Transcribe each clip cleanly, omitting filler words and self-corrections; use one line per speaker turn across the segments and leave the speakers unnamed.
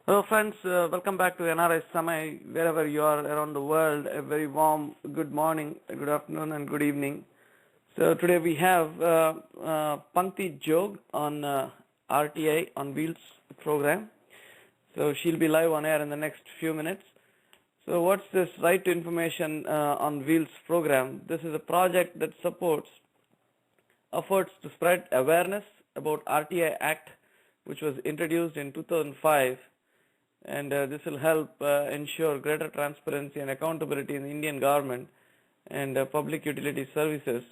Hello friends, welcome back to NRI Samay, wherever you are around the world. A very warm good morning, good afternoon and good evening. So today we have Pankti Jog on RTI On Wheels program. So she'll be live on air in the next few minutes. So what's this Right to Information on Wheels program? This is a project that supports efforts to spread awareness about RTI Act, which was introduced in 2005, and this will help ensure greater transparency and accountability in the Indian government and public utility services.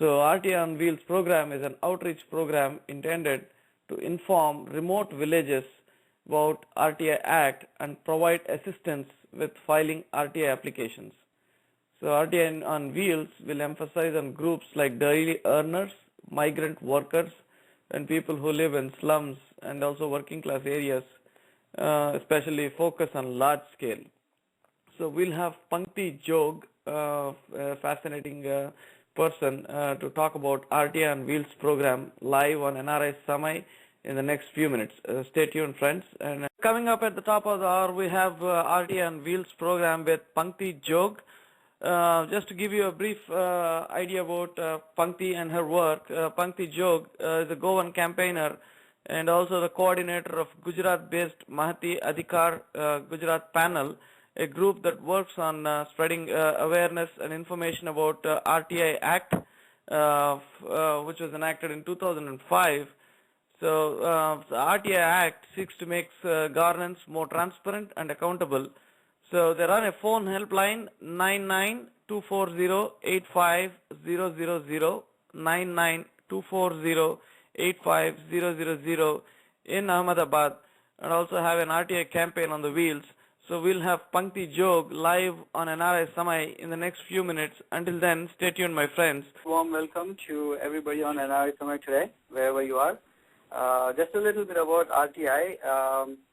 So RTI on Wheels program is an outreach program intended to inform remote villages about RTI Act and provide assistance with filing RTI applications. So RTI on Wheels will emphasize on groups like daily earners, migrant workers, and people who live in slums and also working class areas, especially focus on large scale. So we'll have Pankti Jog, a fascinating person, to talk about RTI on Wheels program live on NRI Samay in the next few minutes. Stay tuned, friends. And coming up at the top of the hour, we have RTI on Wheels program with Pankti Jog. Just to give you a brief idea about Pankti and her work, Pankti Jog is a Goan campaigner and also the coordinator of Gujarat-based Mahati Adhikar Gujarat panel, a group that works on spreading awareness and information about RTI Act, which was enacted in 2005. So the RTI Act seeks to make governance more transparent and accountable. So they run a phone helpline 9924085000, 9924085000 in Ahmedabad, and also have an RTI campaign on the wheels. So we'll have Pankti Jog live on NRI Samay in the next few minutes. Until then, stay tuned, my friends.
Warm welcome to everybody on NRI Samay today, wherever you are. Just a little bit about RTI,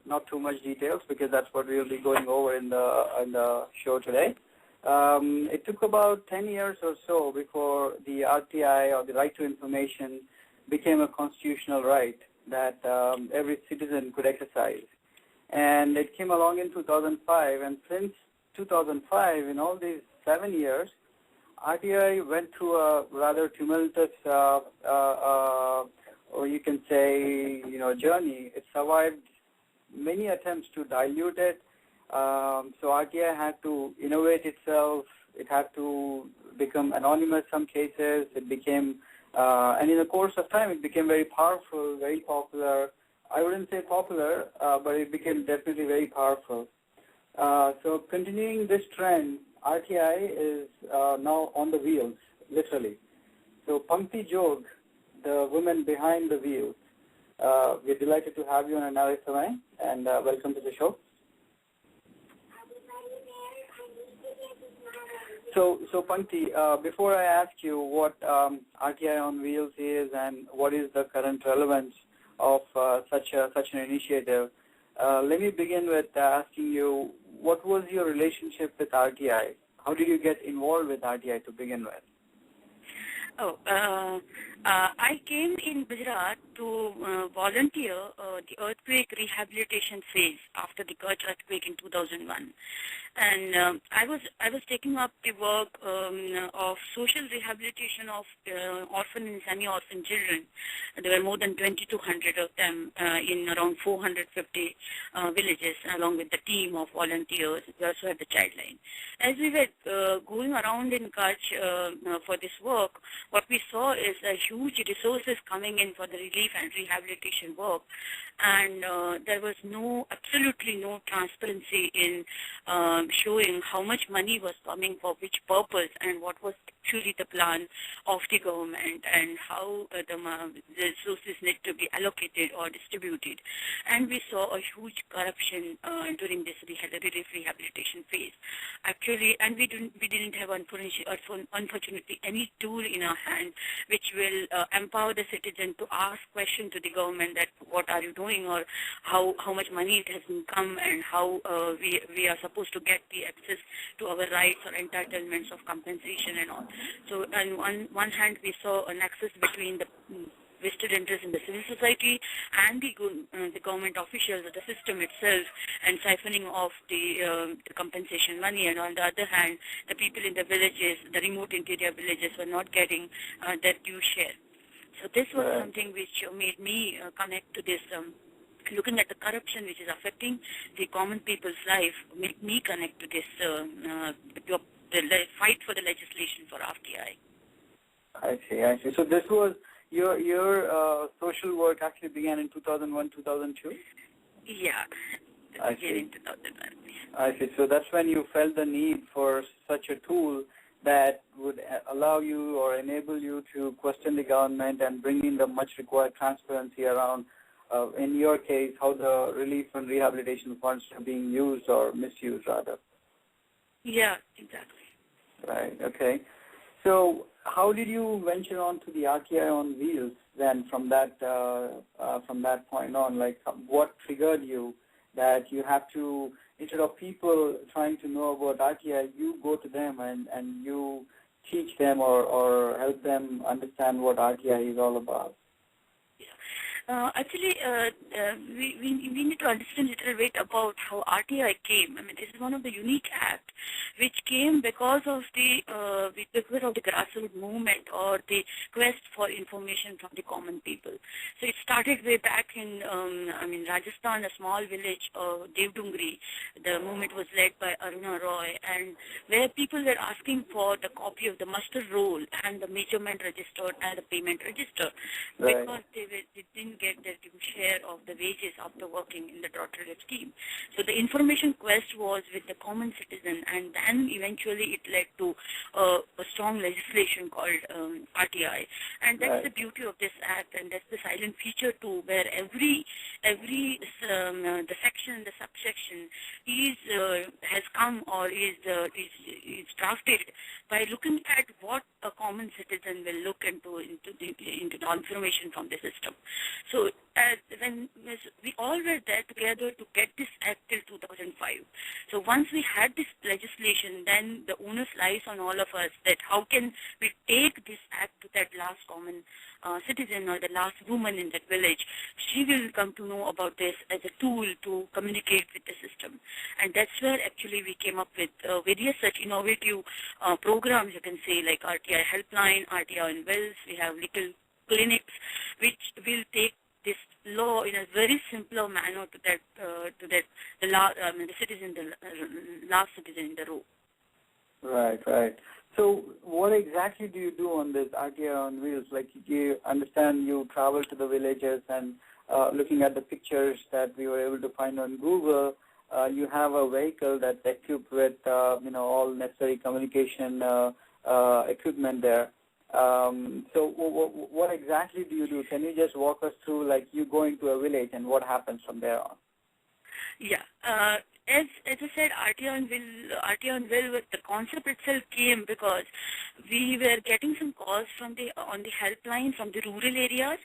not too much details because that's what we'll be going over in the show today. It took about 10 years or so before the RTI, or the right to information, became a constitutional right that every citizen could exercise. And it came along in 2005, and since 2005, in all these 7 years, RTI went through a rather tumultuous or you can say, journey. It survived many attempts to dilute it. So RTI had to innovate itself. It had to become anonymous some cases. It became, and in the course of time, it became very powerful, very popular. I wouldn't say popular, but it became definitely very powerful. So continuing this trend, RTI is now on the wheels, literally. So Pankti Jog, the woman behind the wheels. We're delighted to have you on NRI Samay, and welcome to the show. So Pankti, before I ask you what RTI on Wheels is and what is the current relevance of such an initiative, let me begin with asking you, what was your relationship with RTI? How did you get involved with RTI to begin with?
I came in Gujarat to volunteer the earthquake rehabilitation phase after the Kutch earthquake in 2001, and I was taking up the work of social rehabilitation of orphan and semi-orphan children. There were more than 2,200 of them in around 450 villages, along with the team of volunteers. We also had the child line. As we were going around in Kutch for this work, what we saw is a huge resources coming in for the relief and rehabilitation work, and there was absolutely no transparency in showing how much money was coming for which purpose and what was actually the plan of the government and how the resources need to be allocated or distributed. And we saw a huge corruption during this relief rehabilitation phase. Actually, and we didn't have unfortunately any tool in our hand which will empower the citizen to ask questions to the government that what are you doing, or how much money it has come, and how we are supposed to get the access to our rights or entitlements of compensation and all. So on one hand we saw a nexus between the vested interest in the civil society and the government officials or the system itself, and siphoning off the compensation money. And on the other hand, the people in the villages, the remote interior villages, were not getting their due share. So this was something which made me connect to this. Looking at the corruption which is affecting the common people's life, made me connect to this the fight for the legislation for RTI.
I see. So this was your social work actually began in 2001, 2002?
Yeah,
I
began
see.
in 2001.
I see. So that's when you felt the need for such a tool that would allow you or enable you to question the government and bring in the much required transparency around, in your case, how the relief and rehabilitation funds are being used or misused, rather.
Yeah, exactly.
Right. Okay. So how did you venture on to the RTI on Wheels then from that point on? Like, what triggered you that you have to, instead of people trying to know about RTI, you go to them and you teach them or help them understand what RTI is all about?
Actually, we need to understand a little bit about how RTI came. I mean, this is one of the unique acts which came because of the grassroots movement or the quest for information from the common people. So it started way back in Rajasthan, a small village of Devdungri. The movement was led by Aruna Roy, and where people were asking for the copy of the muster roll and the measurement register and the payment register, because they didn't get their due share of the wages after working in the drought relief scheme. So the information quest was with the common citizen, and then eventually it led to a strong legislation called RTI. And that's the beauty of this act, and that's the silent feature too, where every the section, the subsection has come or is drafted by looking at what a common citizen will look into the information from the system. So when we all were there together to get this act till 2005. So once we had this legislation, then the onus lies on all of us that how can we take this act to that last common citizen or the last woman in that village. She will come to know about this as a tool to communicate with the system. And that's where actually we came up with various such innovative programs, you can say, like RTI Helpline, RTI On Wheels. We have little clinics which will take this law in a very simpler manner to the last citizen in the row.
Right. So what exactly do you do on this RTI on Wheels? Like, you understand you travel to the villages and looking at the pictures that we were able to find on Google, you have a vehicle that's equipped with all necessary communication equipment there. So what exactly do you do? Can you just walk us through, like, you go into a village and what happens from there on?
Yeah. As I said, RTI on Wheel, the concept itself came because we were getting some calls on the helpline from the rural areas,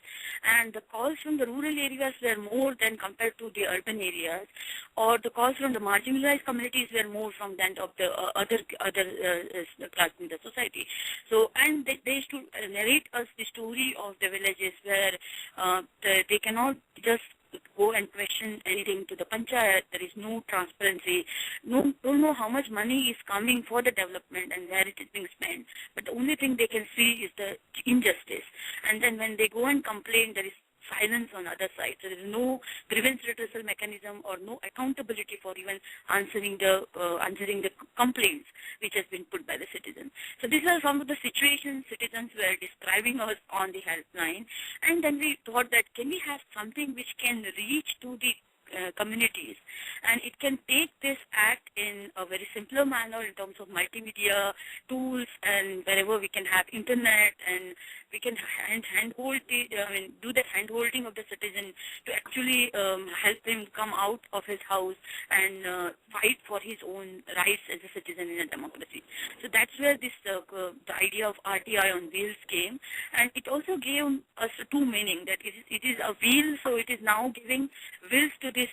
and the calls from the rural areas were more than compared to the urban areas, or the calls from the marginalized communities were more from that of the other class in the society. So, and they used to narrate us the story of the villages where they cannot just go and question anything to the panchayat. There is no transparency. Don't know how much money is coming for the development and where it is being spent. But the only thing they can see is the injustice. And then when they go and complain, there is silence on other side. So there is no grievance redressal mechanism or no accountability for even answering the complaints which has been put by the citizens. So these are some of the situations citizens were describing us on the helpline, and then we thought that can we have something which can reach to the communities, and it can take this act in a very simpler manner in terms of multimedia tools, and wherever we can have internet, and we can do the hand-holding of the citizen to actually help him come out of his house and fight for his own rights as a citizen in a democracy. So that's where this the idea of RTI on Wheels came, and it also gave us two meaning, that it is a wheel, so it is now giving wheels to this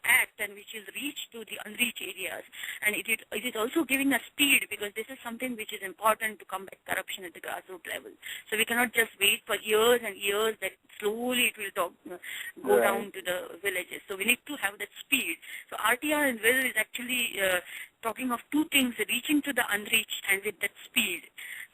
act, and which is reached to the unreached areas, and it is also giving us speed, because this is something which is important to combat corruption at the grassroots level. So we cannot cannot just wait for years and years that slowly it will go down to the villages. So we need to have that speed. So RTI on Wheels is actually talking of two things, reaching to the unreached and with that speed.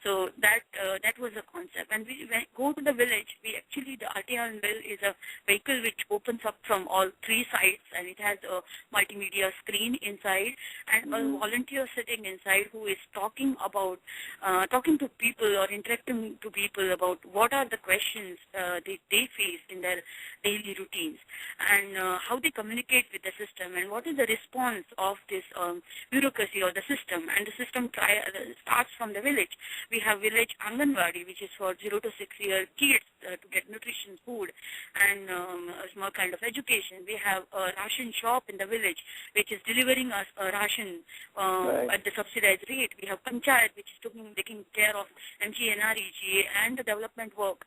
So that was the concept. And we go to the village, the RTI on Wheels is a vehicle which opens up from all three sides, and it has a multimedia screen inside and a volunteer sitting inside who is talking to people or interacting to people about what are the questions they face in their daily routines, and how they communicate with the system, and what is the response of this bureaucracy or the system. And the system starts from the village. We have village Anganwadi, which is for 0 to 6 year kids to get nutrition food and a small kind of education. We have a ration shop in the village, which is delivering us a ration at the subsidized rate. We have Panchayat, which is taking care of NRI and the development work.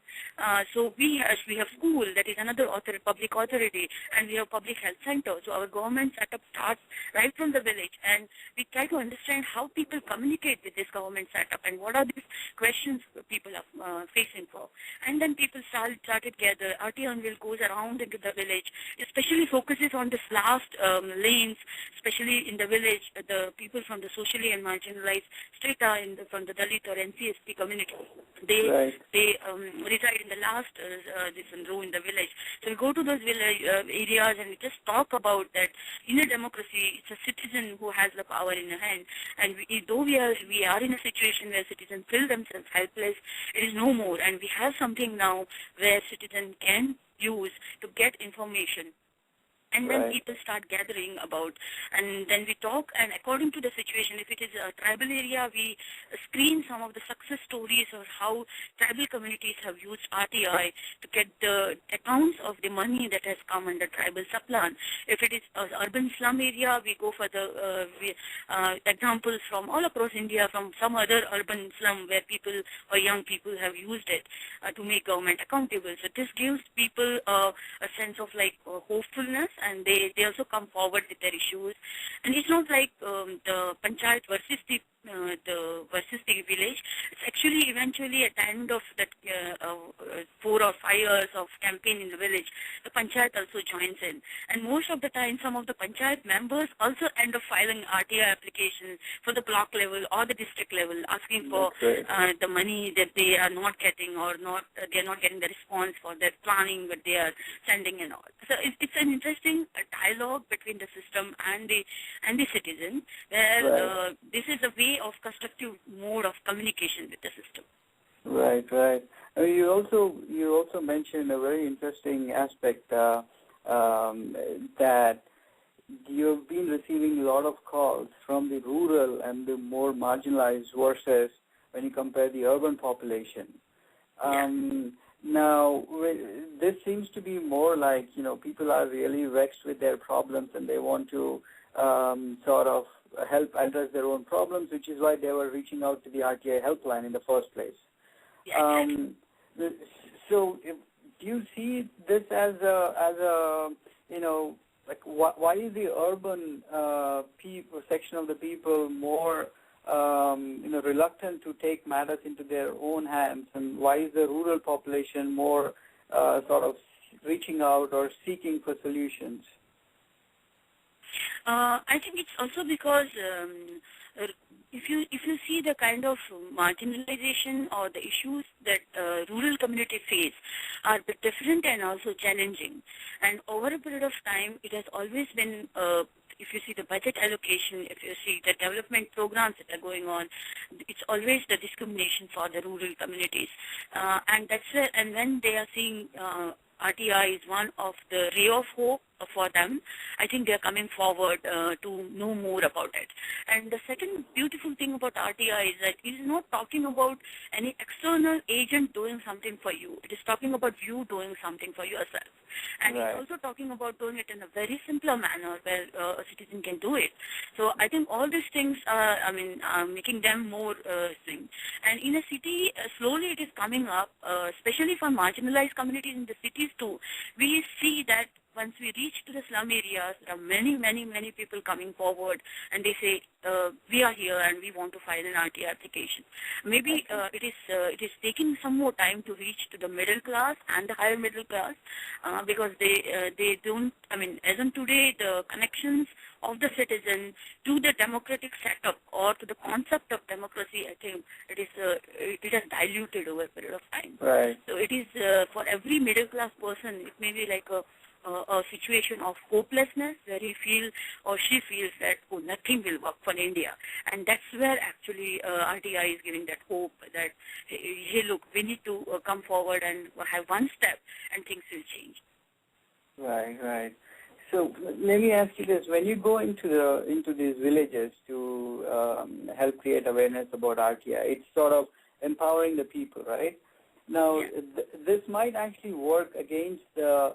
So we have school, that is another public authority, and we have public health center. So our government setup starts right from the village, and we try to understand how people communicate with this government setup and what are these questions people are facing for. And then people started gather. RTI on Wheels goes around into the village, especially focuses on this last lanes, especially in the village, the people from the socially and marginalized strata from the Dalit or NCSP community. They reside in the last row in the village. So we go to those village areas and we just talk about that in a democracy, it's a citizen who has the power in the hand. And though we are in a situation where citizens feel themselves helpless, it is no more. And we have something now where citizens can use to get information. And then people start gathering about, and then we talk, and according to the situation, if it is a tribal area, we screen some of the success stories of how tribal communities have used RTI to get the accounts of the money that has come under tribal subplan. If it is an urban slum area, we go for the examples from all across India, from some other urban slum where people or young people have used it to make government accountable. So this gives people a sense of hopefulness, and they also come forward with their issues. And it's not like the panchayat versus the village. It's actually eventually at the end of that 4 or 5 years of campaign in the village, the panchayat also joins in. And most of the time, some of the panchayat members also end up filing RTI applications for the block level or the district level, asking for the money that they are not getting, or they are not getting the response for their planning that they are sending and all. So it's an interesting dialogue between the system and the citizen, where this is a way of constructive mode of communication with the system.
Right. I mean, you also mentioned a very interesting aspect that you've been receiving a lot of calls from the rural and the more marginalized versus when you compare the urban population. Now, this seems to be more like, people are really vexed with their problems and they want to sort of help address their own problems, which is why they were reaching out to the RTI Helpline in the first place. So, do you see this as a why is the urban section of the people more reluctant to take matters into their own hands, and why is the rural population more sort of reaching out or seeking for solutions?
I think it's also because if you see the kind of marginalization or the issues that rural community face are a bit different and also challenging. And over a period of time, it has always been, if you see the budget allocation, if you see the development programs that are going on, it's always the discrimination for the rural communities. And that's where, and when they are seeing RTI is one of the ray of hope for them, I think they are coming forward to know more about it. And the second beautiful thing about RTI is that it is not talking about any external agent doing something for you. It is talking about you doing something for yourself. And it's also talking about doing it in a very simpler manner where a citizen can do it. So I think all these things are, making them more thing. And in a city, slowly it is coming up, especially for marginalized communities in the cities too. We see that once we reach to the slum areas, there are many people coming forward, and they say, we are here and we want to file an RTI application. Maybe it is taking some more time to reach to the middle class and the higher middle class, because they don't, I mean, as on today, the connections of the citizen to the democratic setup or to the concept of democracy, I think it has diluted over a period of time.
Right.
So it is for every middle class person, it may be like a situation of hopelessness where he feels or she feels that, oh, nothing will work for India. And that's where actually RTI is giving that hope that, hey, look, we need to come forward and have one step and things will change.
Right. So let me ask you this: when you go into these villages to help create awareness about RTI, it's sort of empowering the people, right? Now, this might actually work against the,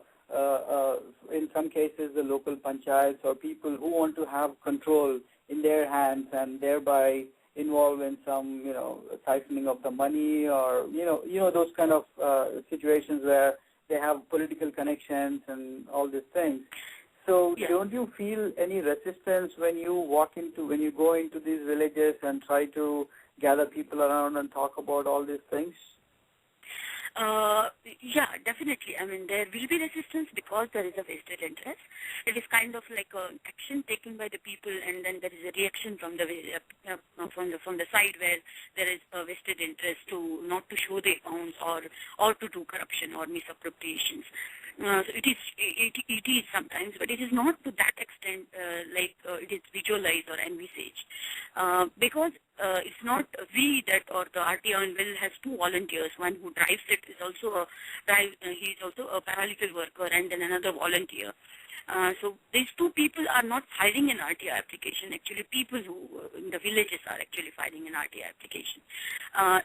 in some cases, the local panchayats or people who want to have control in their hands and thereby involved in some, siphoning of the money, or those kind of situations where they have political connections and all these things. So don't you feel any resistance when you go into these villages and try to gather people around and talk about all these things?
Yeah, definitely. I mean, there will be resistance because there is a vested interest. It is kind of like an action taken by the people, and then there is a reaction from the side where there is a vested interest to not to show the accounts or to do corruption or misappropriations. So it is sometimes, but it is not to that extent like it is visualized or envisaged, because it's not we that, or the RTI On Wheels has two volunteers. One who drives it is also he is also a paralegal worker, and then another volunteer. So these two people are not filing an RTI application. Actually, people who in the villages are actually filing an RTI application.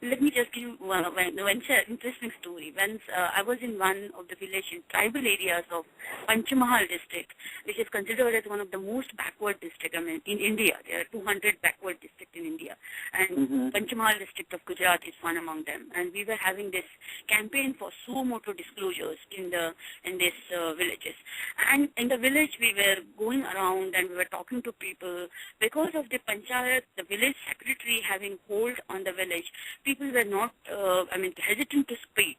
Let me just give you one interesting story. Once I was in one of the village in tribal areas of Panchmahal district, which is considered as one of the most backward districts. I mean, in India, there are 200 backward districts in India, and Panchmahal district of Gujarat is one among them. And we were having this campaign for suo motu disclosures in these villages. And in the village, we were going around and we were talking to people. Because of the panchayat, the village secretary having hold on the village, people were not, hesitant to speak.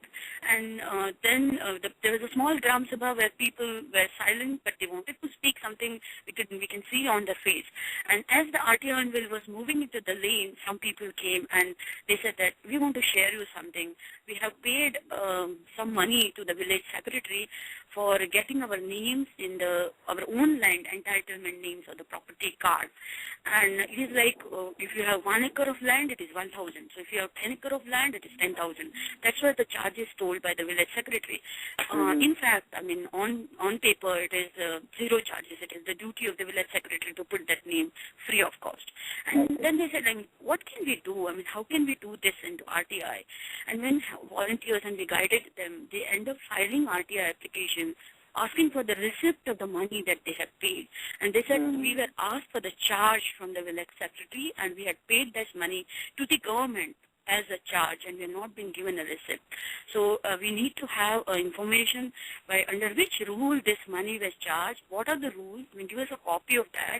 And then there was a small Gram Sabha where people were silent, but they wanted to speak something we can see on their face. And as the RTI On Wheels was moving into the lane, some people came and they said that we want to share you something. We have paid some money to the village secretary for getting our names in our own land entitlement names or the property card. And it is like if you have 1 acre of land, it is 1,000. So if you have 10 acre of land, it is 10,000. That's what the charge is told by the village secretary. In fact, I mean, on paper, it is zero charges. It is the duty of the village secretary to put that name free of cost. And then they said, I mean, what can we do? I mean, how can we do this into RTI? And when volunteers and we guided them, they end up filing RTI applications asking for the receipt of the money that they have paid. And they said we were asked for the charge from the village secretary and we had paid this money to the government as a charge and we are not being given a receipt. So we need to have information by under which rule this money was charged, what are the rules, I mean, give us a copy of that,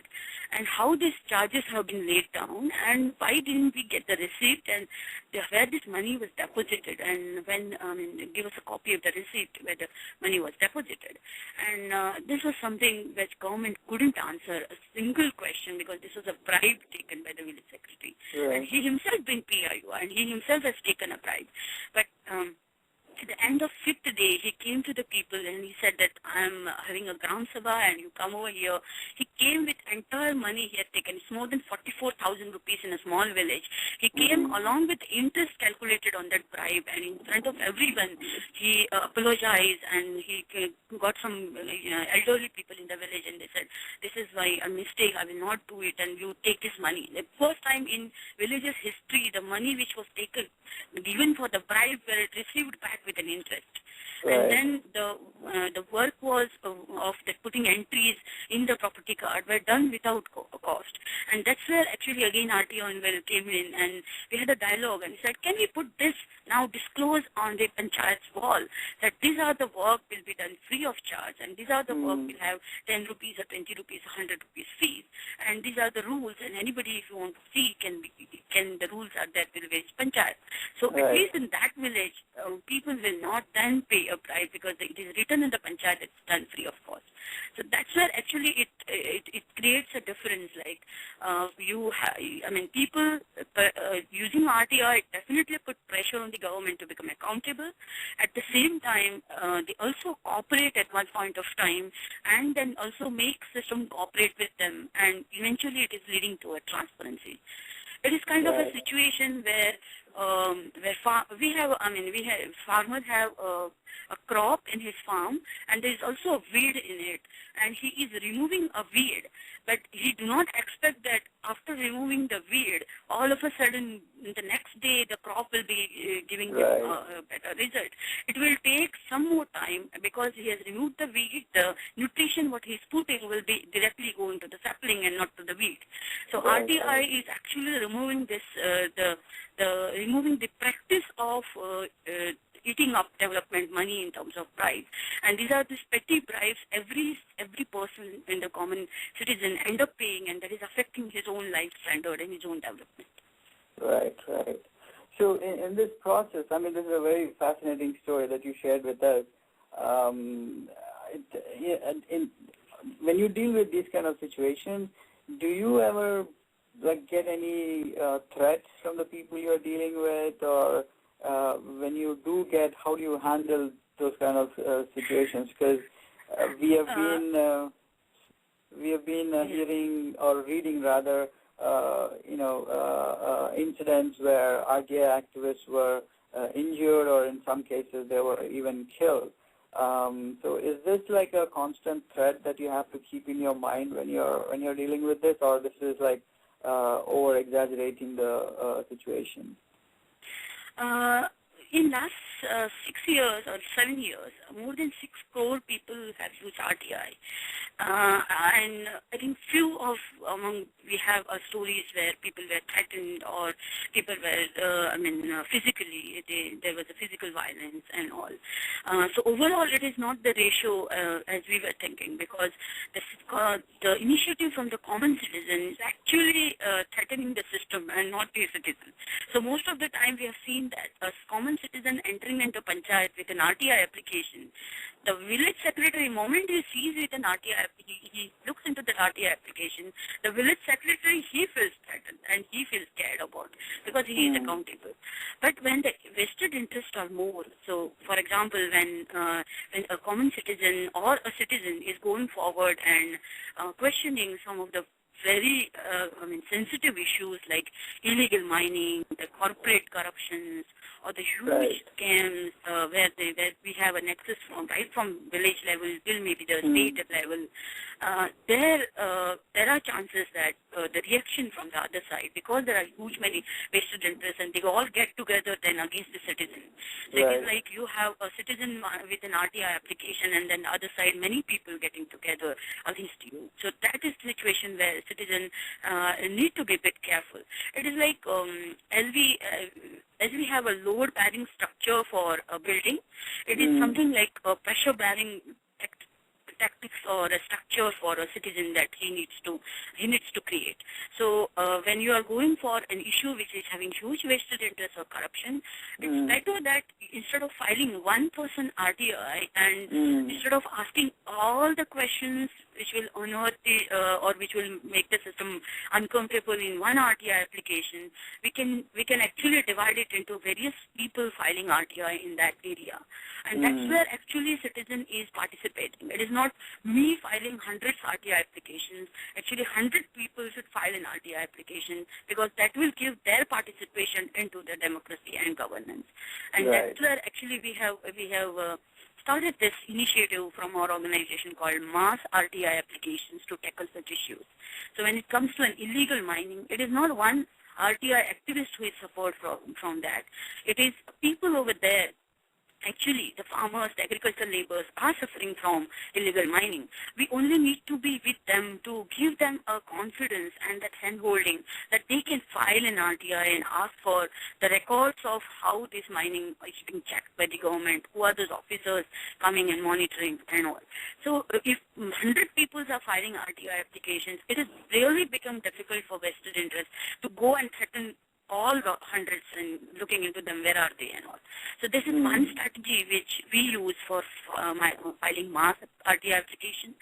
and how these charges have been laid down, and why didn't we get the receipt, and where this money was deposited, and when, give us a copy of the receipt where the money was deposited. And this was something which government couldn't answer a single question because this was a bribe taken by the village secretary.
Yeah.
And he himself been PIO, and he himself has taken a bribe. But at the end of 5th day, he came to the people and he said that I'm having a Gram Sabha and you come over here. He came with entire money he had taken. It's more than 44,000 rupees in a small village. He came along with interest calculated on that bribe, and in front of everyone, he apologized and he got some elderly people in the village and they said, this is why a mistake, I will not do it and you take this money. The first time in village's history, the money which was taken, given for the bribe, were received back with an interest. Right. And then the work was of the putting entries in the property card were done without cost. And that's where actually again RTI On Wheels came in and we had a dialogue and he said, can we put this now disclose on the panchayat's wall that these are the work will be done free of charge, and these are the work will have 10 rupees or 20 rupees, 100 rupees fees, and these are the rules, and anybody if you want to see the rules are there with the village panchayat. So at least in that village, people will not then pay a price because it is written in the panchayat it's done free of cost. So that's where actually it creates a difference. Like people using RTI definitely put pressure on the government to become accountable. At the same time, they also cooperate at one point of time, and then also make system cooperate with them, and eventually it is leading to a transparency. It is kind of a situation where farmers have a crop in his farm, and there is also a weed in it, and he is removing a weed, but he do not expect that after removing the weed, all of a sudden the next day the crop will be giving him a better result. It will take some more time because he has removed the weed. The nutrition what he is putting will be directly going to the sapling and not to the weed. So RTI is actually removing this removing the practice of eating up development money in terms of bribes. And these are these petty bribes every person in the common citizen end up paying, and that is affecting his own life standard and his own development.
Right. So in this process, this is a very fascinating story that you shared with us. When you deal with these kind of situations, do you ever get any threats from the people you are dealing with, or when you do get, how do you handle those kind of situations? Because we have been hearing or reading rather, incidents where RTI activists were injured, or in some cases they were even killed. So is this like a constant threat that you have to keep in your mind when you're dealing with this, or this is like over exaggerating the situation?
In last 6 years or 7 years, more than 6 crore people have used RTI. And I think few of among we have stories where people were threatened or people were, physically, there was a physical violence and all. So overall, it is not the ratio as we were thinking, because the initiative from the common citizen is actually threatening the system and not the citizen. So most of the time we have seen that a common citizen entering into panchayat with an RTI application, the village secretary, moment he sees with an RTI, he looks into the RTI application, the village secretary, he feels threatened and he feels scared about it because he is accountable. But when the vested interests are more, so for example, when a common citizen or a citizen is going forward and questioning some of the very sensitive issues like illegal mining, the corporate corruptions, or the huge scams where we have a nexus from village level till maybe the state level, there are chances that the reaction from the other side, because there are huge many vested interests and they all get together then against the citizen. So it is like you have a citizen with an RTI application and then the other side many people getting together against you. So that is the situation where citizens need to be a bit careful. It is like as we have a load-bearing structure for a building, it is something like a pressure-bearing tactics or a structure for a citizen that he needs to create. So when you are going for an issue which is having huge vested interest or corruption, it's better that instead of filing one person RTI and instead of asking all the questions which will unearth or which will make the system uncomfortable in one RTI application, we can actually divide it into various people filing RTI in that area, and that's where actually citizen is participating. It is not me filing hundreds RTI applications. Actually, 100 people should file an RTI application because that will give their participation into the democracy and governance, and that's where actually we have started this initiative from our organization called Mass RTI Applications to tackle such issues. So when it comes to an illegal mining, it is not one RTI activist who is suffered from that. It is people over there actually the farmers, the agricultural laborers are suffering from illegal mining. We only need to be with them to give them a confidence and that hand-holding that they can file an RTI and ask for the records of how this mining is being checked by the government, who are those officers coming and monitoring and all. So if 100 people are filing RTI applications, it has really become difficult for vested interests to go and threaten all the hundreds and looking into them, where are they and all. So this is one strategy which we use for filing mass RTI application.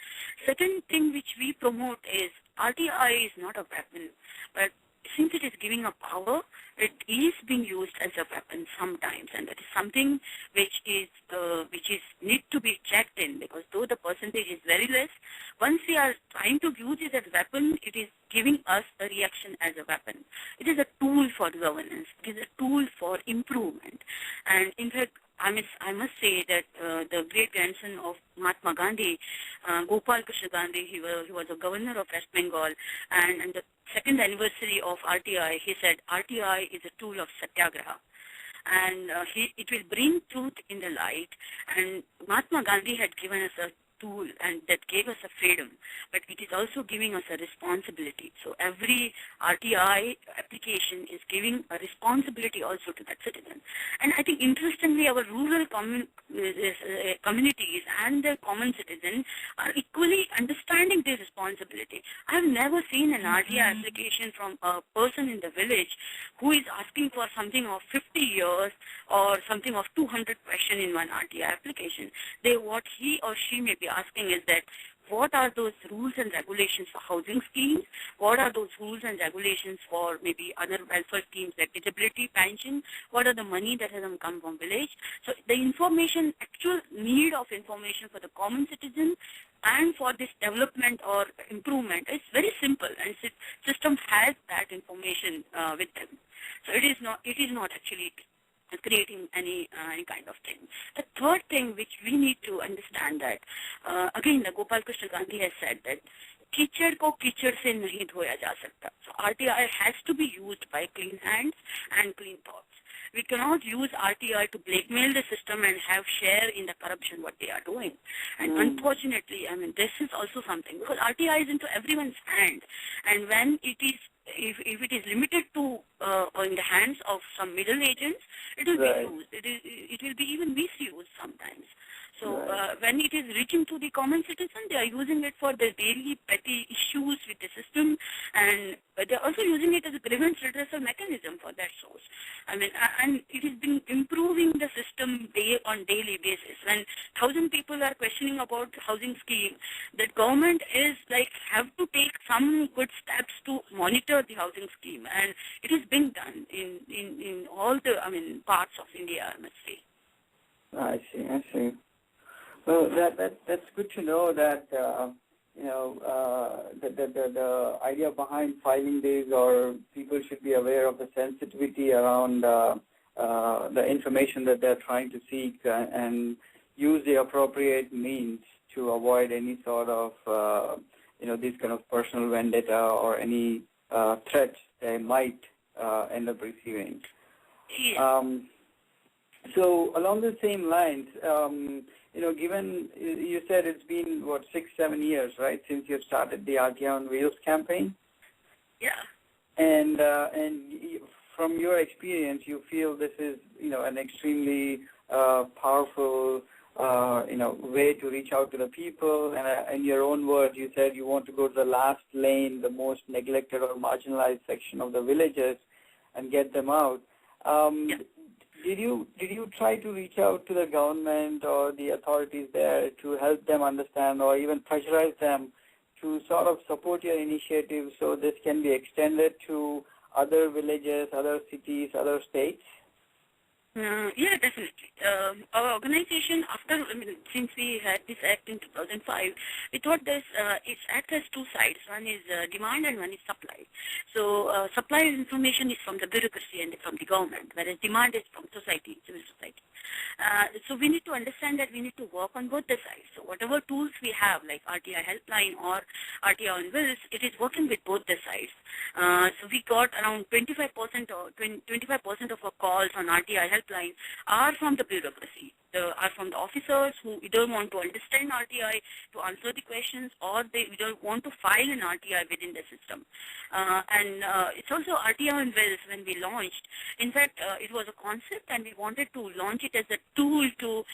Second thing which we promote is RTI is not a weapon, but since it is giving a power, it is being used as a weapon sometimes, and that is something which is need to be checked in, because though the percentage is very less, once we are trying to use it as a weapon, it is giving us a reaction as a weapon. It is a tool for governance. It is a tool for improvement, and in fact, I must say that the great grandson of Mahatma Gandhi, Gopal Krishna Gandhi, he was a governor of West Bengal, and the second anniversary of RTI, he said RTI is a tool of satyagraha, and it will bring truth in the light. And Mahatma Gandhi had given us a tool and that gave us a freedom, but it is also giving us a responsibility. So every RTI application is giving a responsibility also to that citizen. And I think interestingly, our rural communities and the common citizen are equally understanding their responsibility. I have never seen an RTI application from a person in the village who is asking for something of 50 years or something of 200 questions in one RTI application. What he or she may be asking is that what are those rules and regulations for housing schemes? What are those rules and regulations for maybe other welfare schemes like disability, pension? What are the money that has come from village? So the information, actual need of information for the common citizen and for this development or improvement is very simple, and system has that information with them. So it is not actually creating any kind of thing. The third thing which we need to understand that, again, the Gopal Krishna Gandhi has said that कीचड़ को कीचड़ से नहीं धोया जा सकता. So RTI has to be used by clean hands and clean thoughts. We cannot use RTI to blackmail the system and have share in the corruption what they are doing. And unfortunately, I mean, this is also something, because RTI is into everyone's hand, and when it is if it is limited to in the hands of some middle agents, it will be used. It will be even misused sometimes. So when it is reaching to the common citizen, they are using it for their daily petty issues with the system, and they are also using it as a grievance redressal mechanism for that source. I mean, and it has been improving the system on daily basis. When 1,000 people are questioning about housing scheme, the government is like have to take some good steps to monitor the housing scheme, and it is being done in all the parts of India, I must say.
I see. Well, that's good to know that the idea behind filing these, or people should be aware of the sensitivity around the information that they're trying to seek, and use the appropriate means to avoid any sort of these kind of personal vendetta or any threats they might end up receiving. So along the same lines, given you said it's been 6-7 years, right, since you've started the RTI On Wheels campaign?
Yeah.
And from your experience, you feel this is an extremely powerful way to reach out to the people. And in your own words, you said you want to go to the last lane, the most neglected or marginalized section of the villages, and get them out.
Yeah.
Did you try to reach out to the government or the authorities there to help them understand, or even pressurize them to sort of support your initiative so this can be extended to other villages, other cities, other states?
Yeah, definitely. Our organization, since we had this act in 2005, we thought this act has two sides. One is demand and one is supply. So supply information is from the bureaucracy and from the government, whereas demand is from society, civil society. So we need to understand that we need to work on both the sides. So whatever tools we have, like RTI Helpline or RTI On Wheels, it is working with both the sides. So we got around 25% of our calls on RTI Helpline are from the bureaucracy. are from the officers who either want to understand RTI to answer the questions, or they either want to file an RTI within the system. It's also RTI on Wheels when we launched. In fact, it was a concept, and we wanted to launch it as a tool to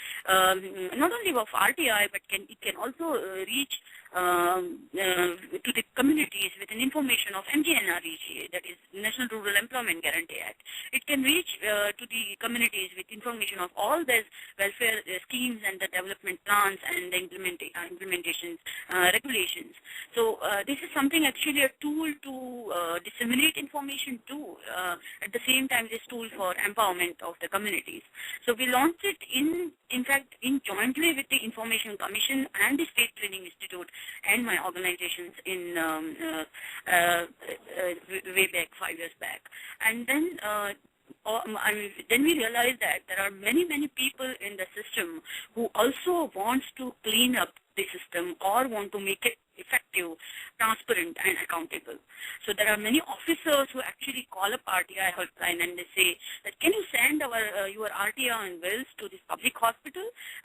not only of RTI, but it can also reach to the communities with an information of NRI, that is National Rural Employment Guarantee Act. It can reach to the communities with information of all these welfare schemes and the development plans and the implementation regulations. So this is something actually a tool to disseminate information too. At the same time, this tool for empowerment of the communities. So we launched it in fact jointly with the Information Commission and the State Training Institute and my organizations in way back 5 years back. And then then we realized that there are many people in the system who also wants to clean up the system or want to make it effective, transparent, and accountable. So there are many officers who actually call up RTI Helpline and they say that, can you send your RTI on Wheels to this public hospital,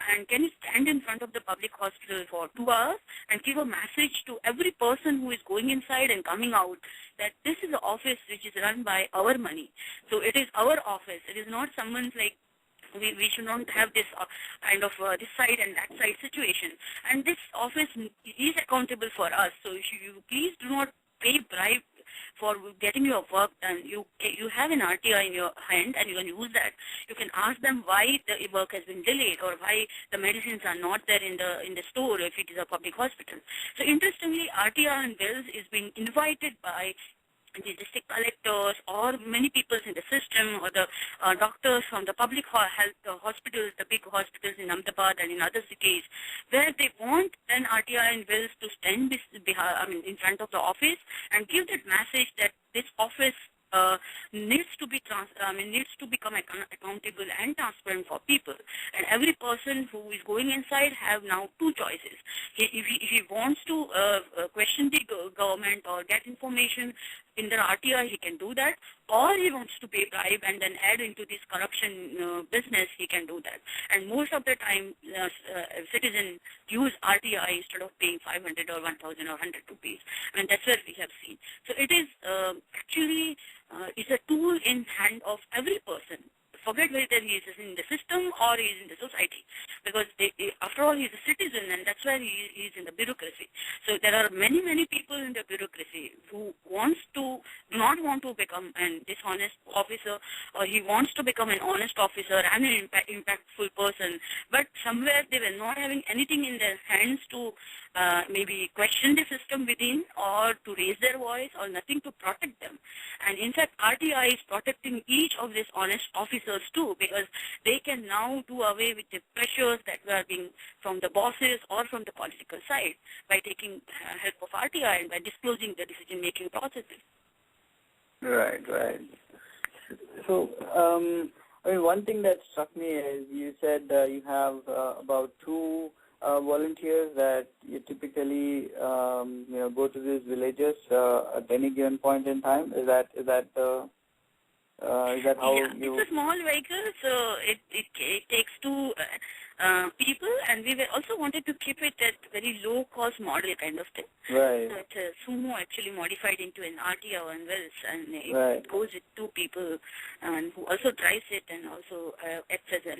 and can you stand in front of the public hospital for 2 hours and give a message to every person who is going inside and coming out that this is an office which is run by our money. So it is our office. It is not someone's like, we should not have this kind of this side and that side situation. And this office is accountable for us. So you please do not pay bribe for getting your work done. You have an RTI in your hand and you can use that. You can ask them why the work has been delayed or why the medicines are not there in the store if it is a public hospital. So interestingly, RTI on Wheels is being invited by the district collectors or many people in the system or the doctors from the public health hospitals, the big hospitals in Ahmedabad and in other cities, where they want an RTI on Wheels to stand in front of the office and give that message that this office needs to become accountable and transparent for people. And every person who is going inside have now two choices. If he wants to question the government or get information in the RTI, he can do that, or he wants to pay bribe and then add into this corruption business, he can do that. And most of the time, citizens use RTI instead of paying 500 or 1,000 or 100 rupees. And that's what we have seen. So it is actually it's a tool in hand of every person. Forget whether he is in the system or he is in the society, because after all, he is a citizen, and that's why he is in the bureaucracy. So there are many people in the bureaucracy who do not want to become an dishonest officer, or he wants to become an honest officer and an impactful person, but somewhere they were not having anything in their hands to maybe question the system within or to raise their voice or nothing to protect them. And in fact, RTI is protecting each of these honest officers too, because they can now do away with the pressures that were being from the bosses or from the political side by taking help of RTI and by disclosing the decision-making processes.
Right. So, one thing that struck me is you said you have about 2 volunteers that you typically go to these villages at any given point in time. Is that how you?
It's a small vehicle, so it takes 2 people, and we also wanted to keep it at very low cost model kind of thing.
Right.
So it's a sumo actually modified into an RTI on Wheels, and it goes with 2 people, and who also drives it and also acts as a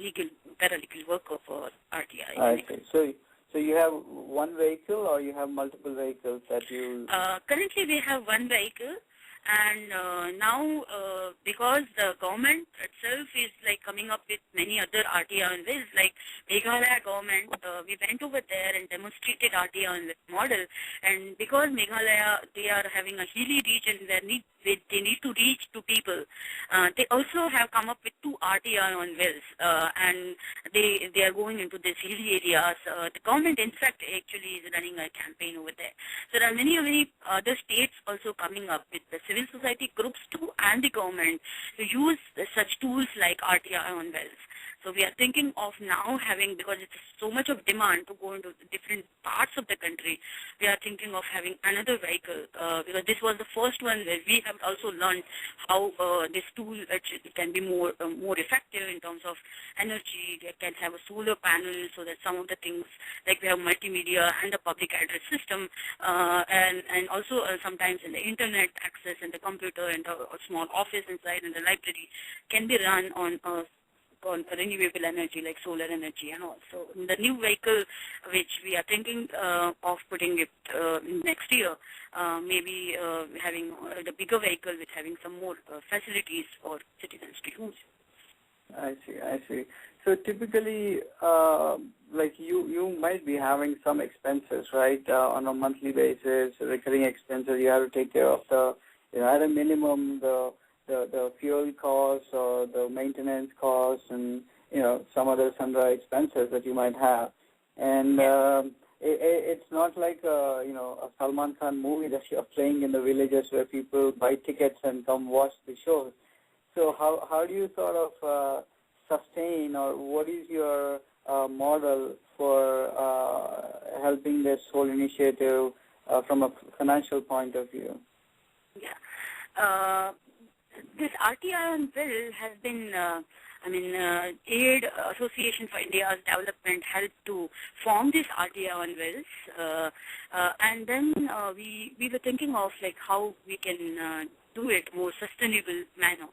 paralegal worker for RTI.
I see. So you have 1 vehicle, or you have multiple vehicles that you?
Currently, we have 1 vehicle. And now, because the government itself is like coming up with many other RTI on Wheels, like Meghalaya government, we went over there and demonstrated RTI on Wheels model. And because Meghalaya, they are having a hilly region where they need to reach to people, they also have come up with 2 RTI on Wheels, and they are going into these hilly areas. The government, in fact, actually is running a campaign over there. So there are many other states also coming up with the civil society groups too and the government to use such tools like RTI on Wheels. So we are thinking of now having, because it's so much of demand to go into different parts of the country, we are thinking of having another vehicle, because this was the first one where we have also learned how this tool can be more effective in terms of energy. It can have a solar panel, so that some of the things, like we have multimedia and the public address system, and also sometimes in the internet access and the computer and the small office inside and the library can be run on renewable energy like solar energy and all. So the new vehicle which we are thinking of putting it next year, maybe having the bigger vehicle with having some more facilities for citizens to use.
I see. So typically, like you might be having some expenses, right, on a monthly basis, recurring expenses. You have to take care of the, at a minimum, the fuel costs or the maintenance costs and, some other sundry expenses that you might have. And it's not like, a Salman Khan movie that you're playing in the villages where people buy tickets and come watch the shows. So how do you sort of sustain, or what is your model for helping this whole initiative from a financial point of view?
Yeah. This RTI On Wheels has been, Aid Association for India's Development helped to form this RTI On Wheels, and then we were thinking of like how we can do it more sustainable manner.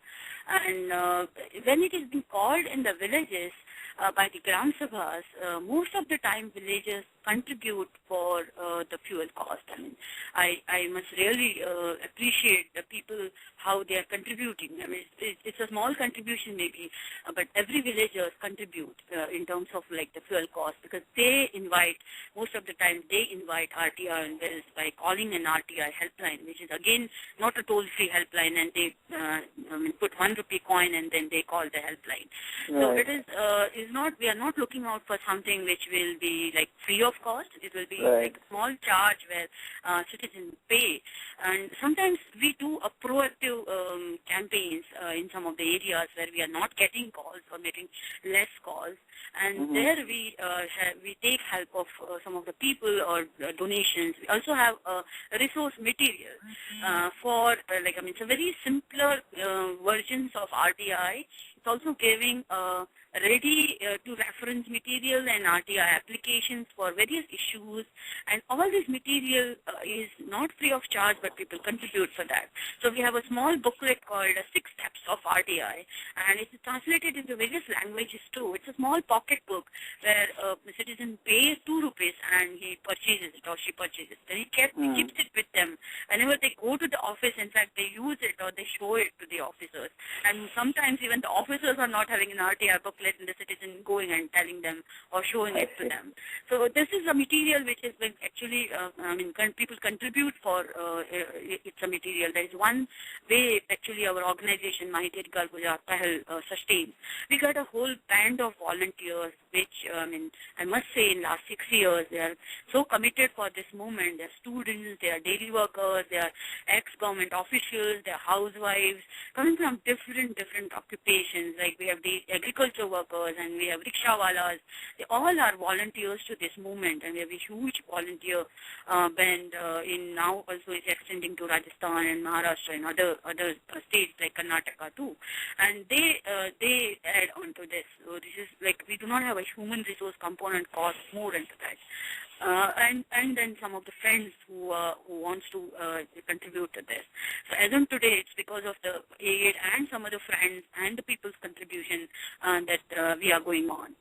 And when it is being called in the villages by the Gram Sabhas, most of the time villagers contribute for the fuel cost. I must really appreciate the people, how they are contributing. It's a small contribution maybe, but every villager contribute in terms of like the fuel cost, because they invite, most of the time they invite RTI On Wheels by calling an RTI helpline, which is again not a toll-free helpline, and they put ₹1 coin and then they call the helpline. Right. So it is not, we are not looking out for something which will be like free of cost. It will be like a small charge where citizens pay. And sometimes we do a proactive campaigns in some of the areas where we are not getting calls or getting less calls. And there we take help of some of the people or donations. We also have resource material for it's a very simpler versions of RTI. It's also giving ready to reference material and RTI applications for various issues, and all this material is not free of charge, but people contribute for that. So we have a small booklet called 6 Steps of RTI, and it's translated into various languages too. It's a small pocket book where the citizen pays ₹2 and he purchases it or she purchases it. Then he keeps it with them. Whenever they go to the office, in fact, they use it or they show it to the officers. And sometimes even the officers are not having an RTI booklet, and the citizen going and telling them or showing it to them. So this is a material which has been actually, people contribute for it's a material. There is one way actually our organization, Mahiti Gujarat Pahal, sustains. We got a whole band of volunteers, which I must say in last 6 years, they are so committed for this movement. They are students, they are daily workers, they are ex-government officials, they are housewives, coming from different occupations. Like we have the agriculture workers and we have rickshawalas. They all are volunteers to this movement, and we have a huge volunteer band in now also is extending to Rajasthan and Maharashtra and other states like Karnataka too. And they add on to this. So this is like we do not have a human resource component cost more into that. And then some of the friends who wants to contribute to this. So as on today, it's because of the aid and some of the friends and the people's contribution that we are going on.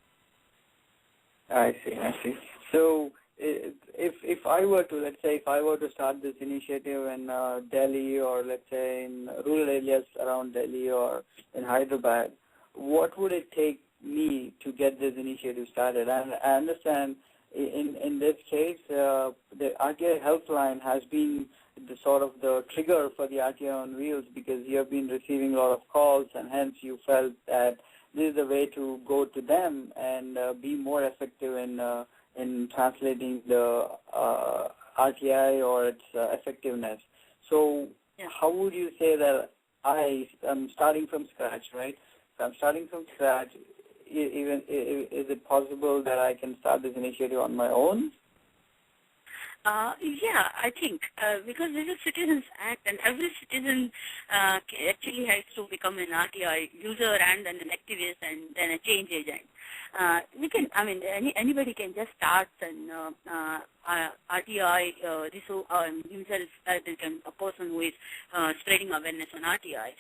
I see. So if I were to, let's say, if I were to start this initiative in Delhi, or let's say in rural areas around Delhi or in Hyderabad, what would it take me to get this initiative started? And I understand in this case, the RTI Helpline has been the sort of the trigger for the RTI On Wheels, because you have been receiving a lot of calls, and hence you felt that this is the way to go to them and be more effective in translating the RTI or its effectiveness. So how would you say that I am starting from scratch, right? So I'm starting from scratch. is it possible that I can start this initiative on my own?
Yeah, I think because this is Citizens Act, and every citizen actually has to become an RTI user and an activist and then a change agent. Anybody can just start an RTI himself as a person who is spreading awareness on RTI.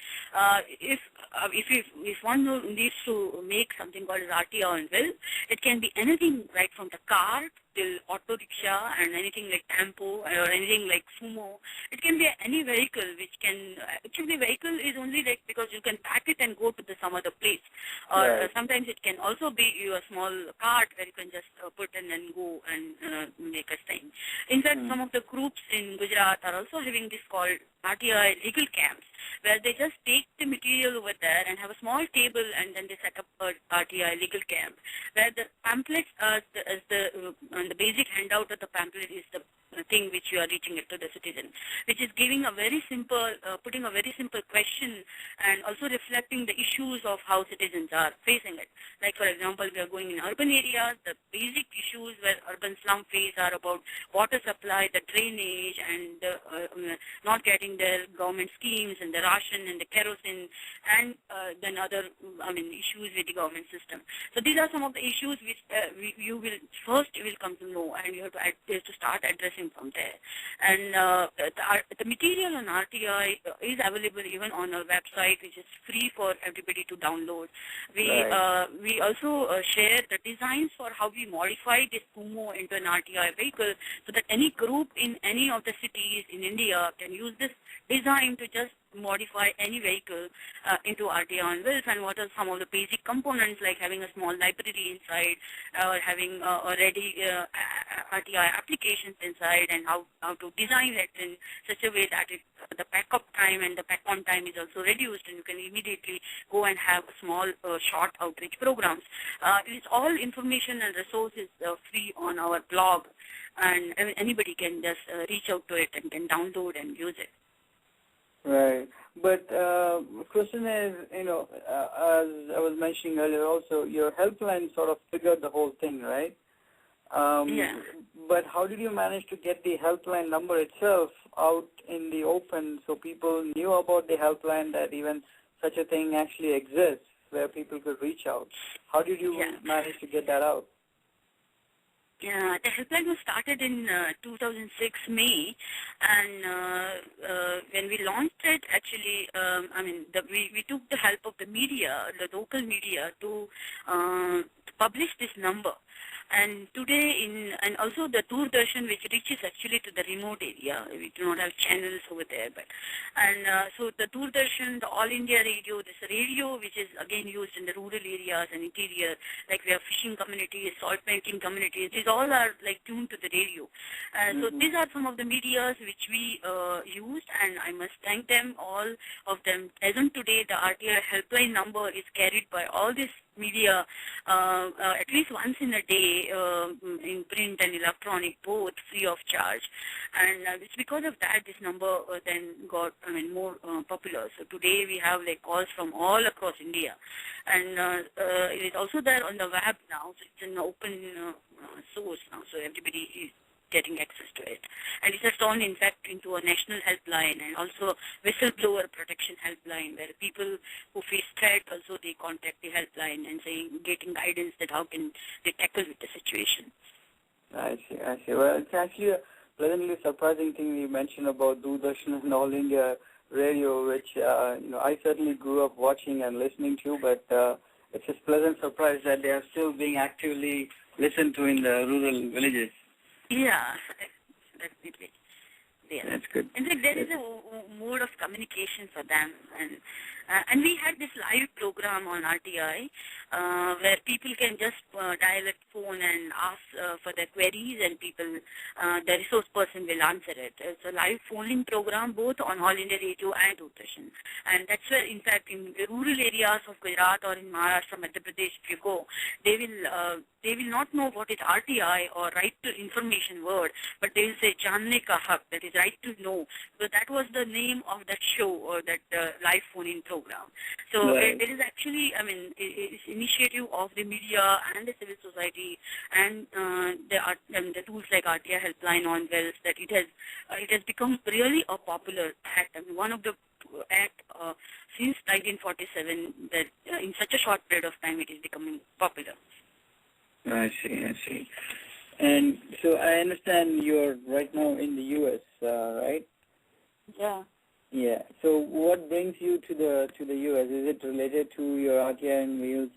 If one needs to make something called RTI On Wheels, it can be anything right from the car till auto rickshaw and anything like tempo or anything like sumo. It can be any vehicle which can, actually vehicle is only like because you can pack it and go to some other place. Or
Right.
Sometimes it can also be a small cart where you can just put in and go and make a thing. In fact, some of the groups in Gujarat are also having this called RTI legal camps, where they just take the material over there and have a small table, and then they set up a RTI legal camp, where the pamphlets and the basic handout of the pamphlet is the thing which you are reaching it to the citizen, which is giving a very simple, putting a very simple question and also reflecting the issues of how citizens are facing it. Like, for example, we are going in urban areas, the basic issues where urban slum face are about water supply, the drainage, and not getting their government schemes and the ration and the kerosene, and then other, issues with the government system. So these are some of the issues which you will come to know, and you have to start addressing from there. And the material on RTI is available even on our website, which is free for everybody to download. We also share the designs for how we modify this Sumo into an RTI vehicle, so that any group in any of the cities in India can use this design to just modify any vehicle into RTI On Wheels, and what are some of the basic components, like having a small library inside, or having already RTI applications inside, and how to design it in such a way that the backup time and the back-on time is also reduced, and you can immediately go and have small short outreach programs. It's all information and resources free on our blog, and anybody can just reach out to it and can download and use it.
Right. But question is, as I was mentioning earlier also, your helpline sort of figured the whole thing, right?
Yeah.
But how did you manage to get the helpline number itself out in the open so people knew about the helpline, that even such a thing actually exists where people could reach out? How did you manage to get that out?
Yeah, the helpline was started in 2006 May, and when we launched it, actually, we took the help of the media, the local media, to publish this number. And today, and also the Doordarshan, which reaches actually to the remote area. We do not have channels over there, so the Doordarshan, the All India radio, this radio which is again used in the rural areas and interior, like we have fishing communities, salt making communities. These all are like tuned to the radio. So these are some of the medias which we used, and I must thank them, all of them. As on today, the RTI helpline number is carried by all these media at least once in a day, in print and electronic, both free of charge. And it's because of that this number then got more popular. So today we have like calls from all across India, and it is also there on the web now. So it's an open source now, so everybody is getting access to it. And it has turned, in fact, into a national helpline and also whistleblower protection helpline, where people who face threat also they contact the helpline and getting guidance that how can they tackle with the situation.
I see. Well, it's actually a pleasantly surprising thing you mentioned about Doordarshan and All India Radio, which I certainly grew up watching and listening to, but it's a pleasant surprise that they are still being actively listened to in the rural villages.
Yeah, definitely. Yeah.
That's good.
In fact, there is a mode of communication for them, and we had this live program on RTI where people can just dial a phone and ask for their queries, and the resource person will answer it. It's a live phone-in program both on All India Radio and Doordarshan, and that's where, in fact, in the rural areas of Gujarat or in Maharashtra, Madhya Pradesh, if you go, they will not know what is RTI or Right to Information word, but they will say Janne Ka Hak, that is right to know. So that was the name of that show or that live phone-in program. program. So
Right.
it is actually, it's initiative of the media and the civil society and the tools like RTI Helpline On Wheels that it has become really a popular act. One of the act since 1947 that in such a short period of time it is becoming popular.
I see, I see. And so I understand you're right now in the U.S., right?
Yeah.
Yeah. So what brings you to the U.S.? Is it related to your RTI on Wheels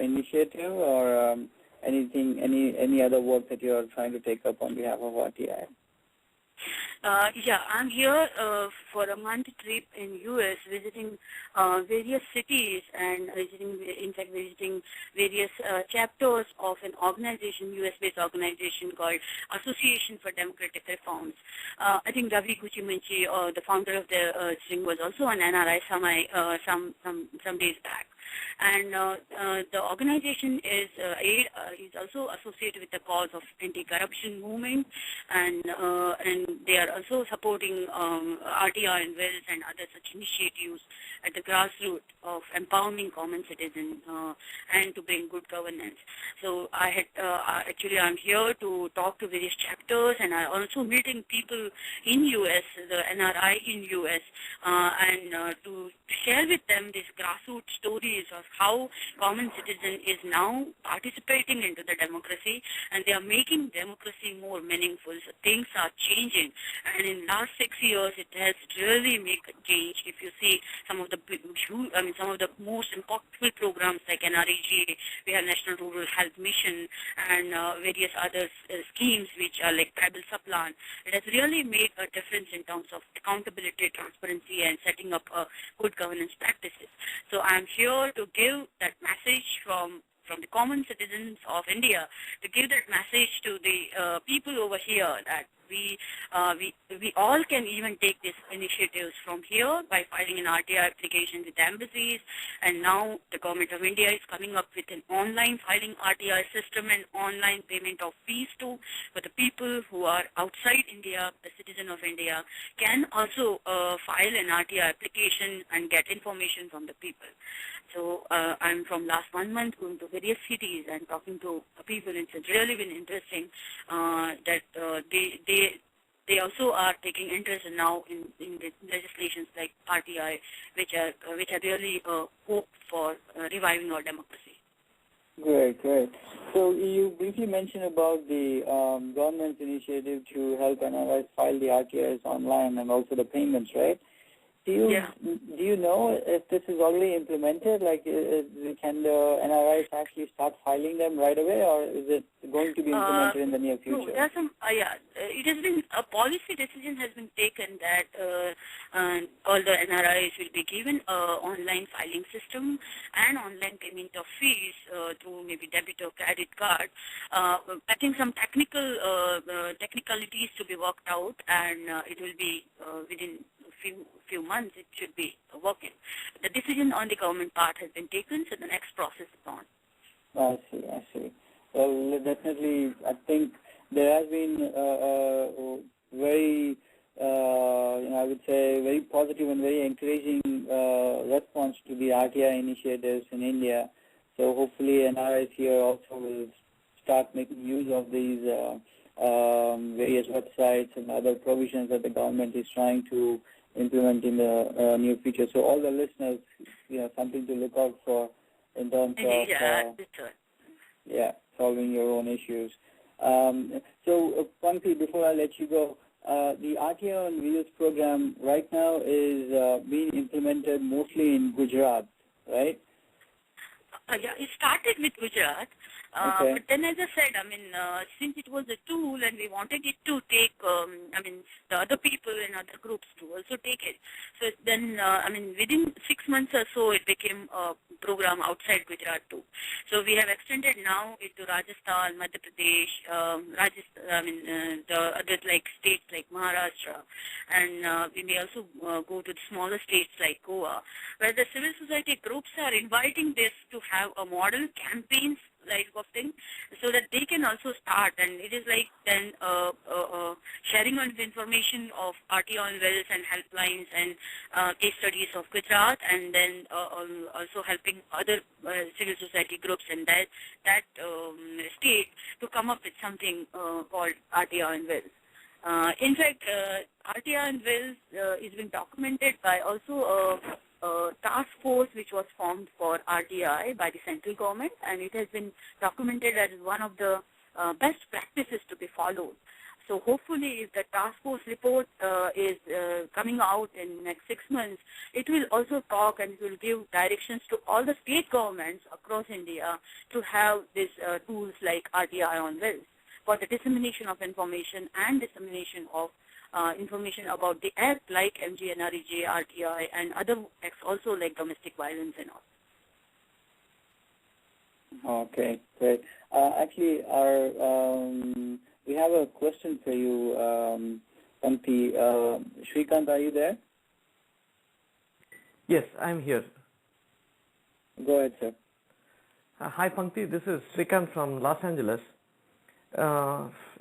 initiative, or any other work that you're trying to take up on behalf of RTI?
Yeah, I'm here for a month trip in U.S. visiting various cities and visiting various chapters of an organization, U.S.-based organization called Association for Democratic Reforms. I think Ravi Kuchimanchi, the founder of the thing, was also on NRI Samay some days back. And the organization is also associated with the cause of anti-corruption movement, and they are also supporting RTI and Wheels and other such initiatives at the grassroots of empowering common citizens and to bring good governance. So I'm here to talk to various chapters, and I'm also meeting people in U.S., the NRI in U.S., and to share with them these grassroots stories of how common citizen is now participating into the democracy, and they are making democracy more meaningful. So things are changing, and in last 6 years it has really made a change. If you see some of the most impactful programs like NREG, we have National Rural Health Mission, and various other schemes which are like tribal supplant. It has really made a difference in terms of accountability, transparency, and setting up good governance practices. So I'm here to give that message from the common citizens of India, to give that message to the people over here that we all can even take these initiatives from here by filing an RTI application with embassies, and now the government of India is coming up with an online filing RTI system and online payment of fees too, for the people who are outside India, the citizen of India, can also file an RTI application and get information from the people. So I'm from last 1 month going to various cities and talking to people. It's really been interesting that they also are taking interest now in the legislations like RTI, which are really hope for reviving our democracy.
Great, great. So you briefly mentioned about the government's initiative to help NRIs file the RTIs online and also the payments, right? Do you know if this is already implemented? Like, can the NRIs actually start filing them right away, or is it going to be implemented in the near future?
No, there's some. It has been a policy decision has been taken that all the NRIs will be given online filing system and online payment of fees through maybe debit or credit card. I think some technicalities to be worked out, and it will be within few months it should be working. The decision on the government part has been taken, so the next process is on.
I see. Well, definitely, I think there has been very, I would say, very positive and very encouraging response to the RTI initiatives in India. So hopefully NRIs here also will start making use of these various websites and other provisions that the government is trying to implement in the near future. So all the listeners, something to look out for in terms of solving your own issues. So Pankti, before I let you go, the RTI on Wheels program right now is being implemented mostly in Gujarat, right?
It started with Gujarat, but then as I said, since it was a tool and we wanted it to take, the other people and other groups to also take it. So then, within 6 months or so, it became a program outside Gujarat too. So we have extended now it to Rajasthan, Madhya Pradesh, the other like states like Maharashtra, and we may also go to the smaller states like Goa, where the civil society groups are inviting this to have a model campaigns like of thing, so that they can also start. And it is like then sharing on the information of RTI On Wheels and helplines and case studies of Gujarat, and then also helping other civil society groups in that state to come up with something called RTI On Wheels. In fact, RTI On Wheels is being documented by also a task force which was formed for RTI by the central government, and it has been documented as one of the best practices to be followed. So hopefully, if the task force report is coming out in the next 6 months, it will also talk and it will give directions to all the state governments across India to have these tools like RTI On Wheels for the dissemination of information and dissemination of information about the act like MGNREJ, RTI, and other acts also like domestic violence and all.
Okay, great. Actually, we have a question for you, Pankti. Shrikant, are you there?
Yes, I'm here.
Go ahead, sir.
Hi, Pankti. This is Srikant from Los Angeles.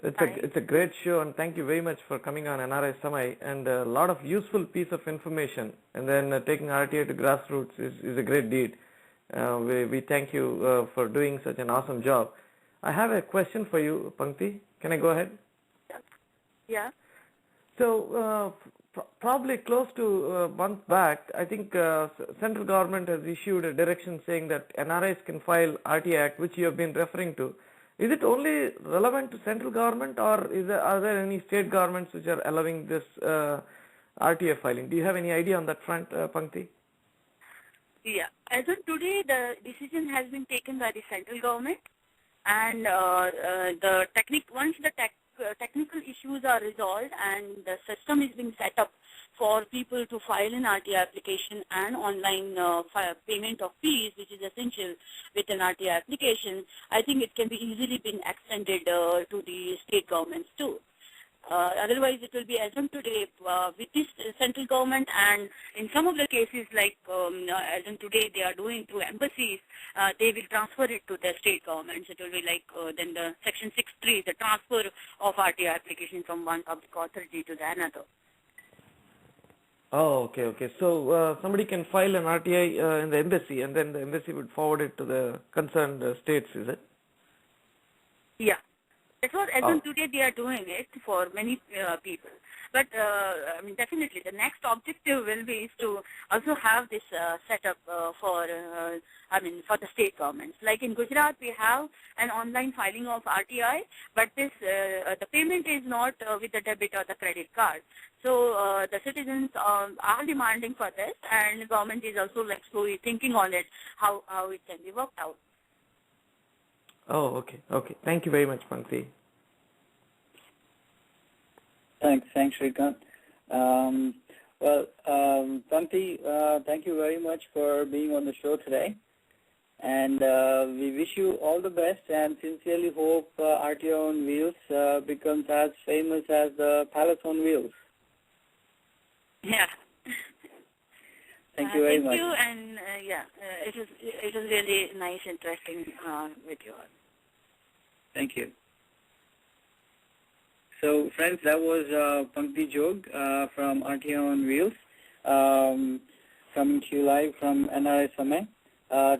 It's a great show, and thank you very much for coming on NRI Samay, and a lot of useful piece of information. And then taking RTI to grassroots is a great deed. We thank you for doing such an awesome job. I have a question for you, Pankti. Can I go ahead?
Yeah.
So probably close to a month back, I think central government has issued a direction saying that NRIs can file RTI Act, which you have been referring to. Is it only relevant to central government, or are there any state governments which are allowing this RTI filing? Do you have any idea on that front, Pankti?
Yeah. As of today, the decision has been taken by the central government, and once the technical issues are resolved and the system is being set up for people to file an RTI application and online payment of fees, which is essential with an RTI application, I think it can be easily been extended to the state governments too. Otherwise, it will be as of today with this central government, and in some of the cases, like as of today, they are doing through embassies, they will transfer it to the state governments. It will be like then the Section 6.3, the transfer of RTI application from one public authority to the another.
Oh, okay. So somebody can file an RTI in the embassy, and then the embassy would forward it to the concerned states, is it?
Yeah. That's what, as of today, they are doing it for many people. But, I mean, definitely, the next objective will be to also have this set up for the state governments. Like in Gujarat, we have an online filing of RTI, but this the payment is not with the debit or the credit card. So the citizens are demanding for this, and the government is also like slowly thinking on it, how it can be worked out.
Oh, okay. Thank you very much, Pankti.
Thanks, Shrikant. Pankti, thank you very much for being on the show today. And we wish you all the best and sincerely hope RTI On Wheels becomes as famous as the Palace on Wheels.
Yeah.
Thank you very much.
Thank you, and it was really nice interacting with you all.
Thank you. So, friends, that was Pankti Jog from RTI On Wheels, coming to you live from NRI Samay.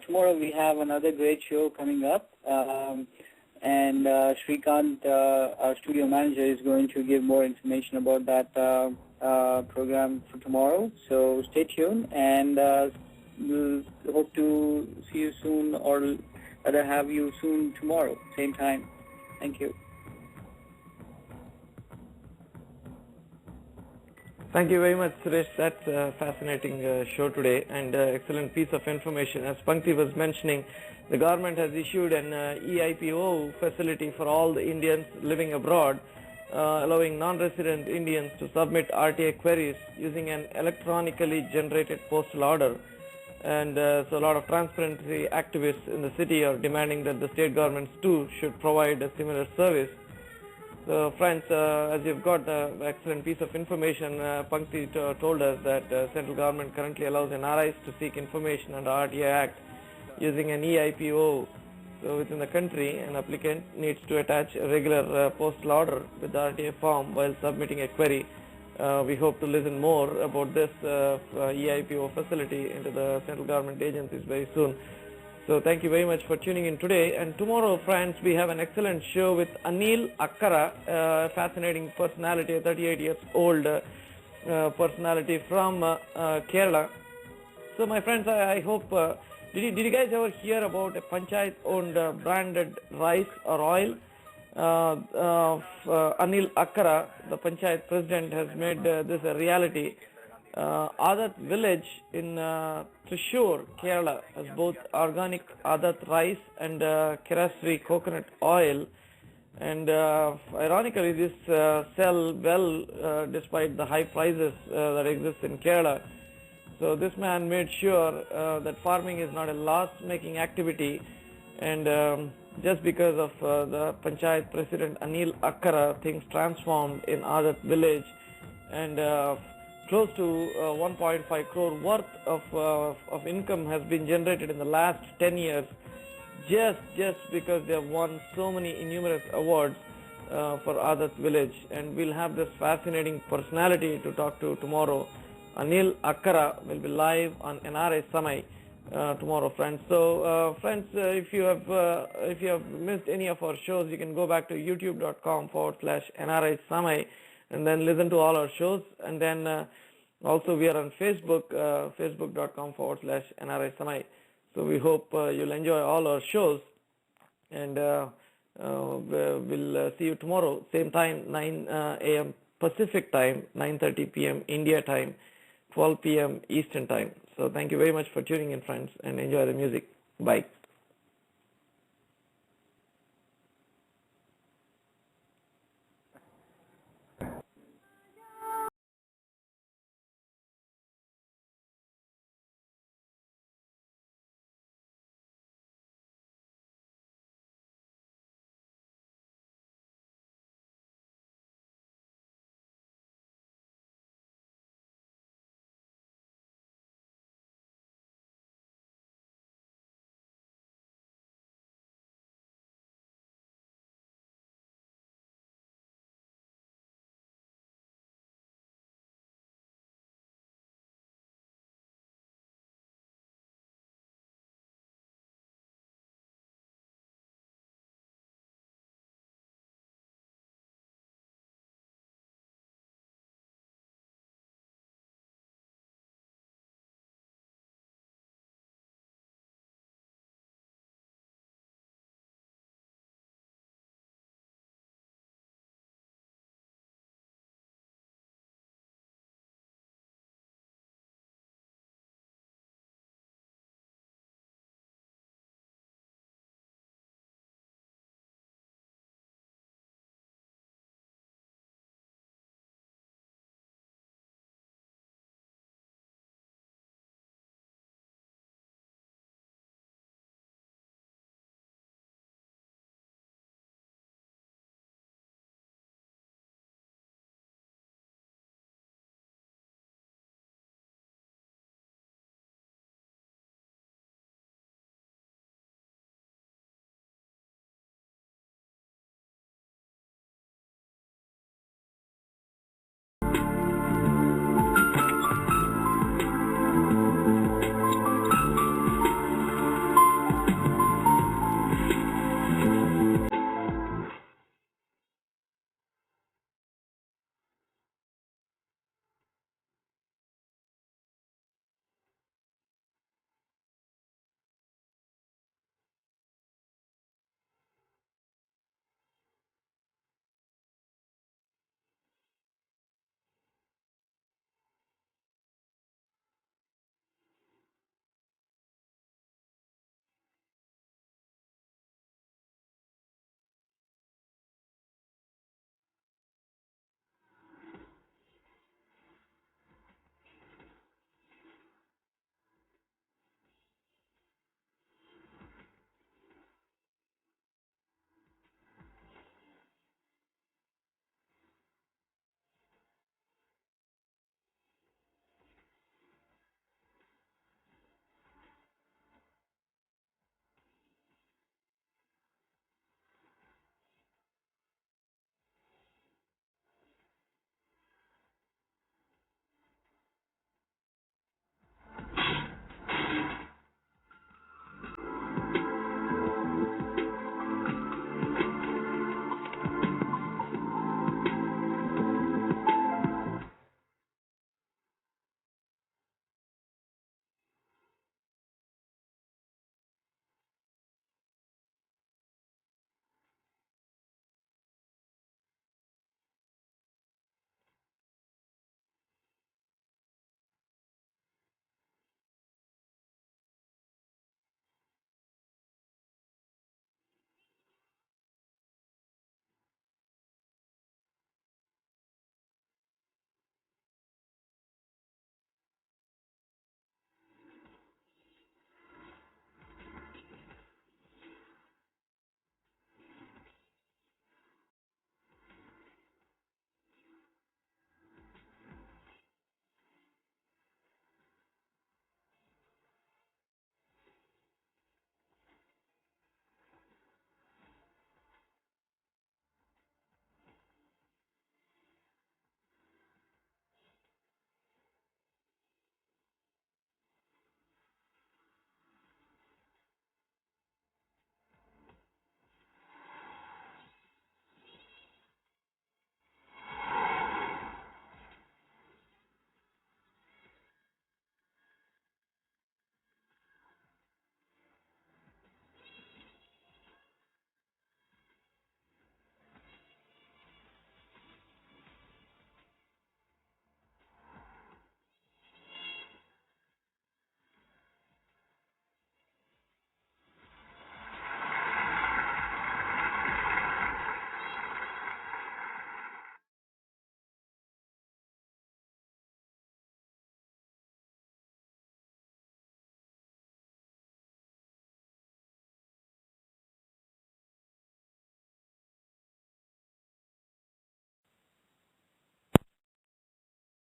Tomorrow we have another great show coming up, and Shrikant, our studio manager, is going to give more information about that program for tomorrow. So stay tuned, and we'll hope to see you soon, or rather have you soon tomorrow, same time. Thank you.
Thank you very much, Suresh. That's a fascinating show today, and excellent piece of information. As Pankti was mentioning, the government has issued an EIPO facility for all the Indians living abroad, allowing non-resident Indians to submit RTI queries using an electronically generated postal order. And so a lot of transparency activists in the city are demanding that the state governments too should provide a similar service. So friends, as you've got an excellent piece of information, Pankti told us that central government currently allows NRIs to seek information under RTI Act using an EIPO So within the country, an applicant needs to attach a regular postal order with the RTA form while submitting a query. We hope to listen more about this EIPO facility into the central government agencies very soon. So thank you very much for tuning in today. And tomorrow, friends, we have an excellent show with Anil Akkara, a fascinating personality, a 38 years old personality from Kerala. So my friends, I hope, did you guys ever hear about a panchayat-owned branded rice or oil? Anil Akkara, the panchayat president, has made this a reality. Adat village in Thrissur, Kerala, has both organic Adat rice and Kerasri coconut oil. And ironically, this sell well despite the high prices that exist in Kerala. So this man made sure that farming is not a loss-making activity, and just because of the Panchayat President Anil Akkara, things transformed in Adat village, and close to 1.5 crore worth of income has been generated in the last 10 years, just because they have won so many innumerous awards for Adat village. And we'll have this fascinating personality to talk to tomorrow. Anil Akkara will be live on NRI Samay tomorrow, friends. So, friends, if you have missed any of our shows, you can go back to youtube.com/NRI Samay and then listen to all our shows. And then also we are on Facebook, facebook.com/NRI Samay. So we hope you'll enjoy all our shows, and we'll see you tomorrow, same time, 9 a.m. Pacific time, 9:30 p.m. India time, 12 p.m. Eastern time. So thank you very much for tuning in, friends, and enjoy the music. Bye.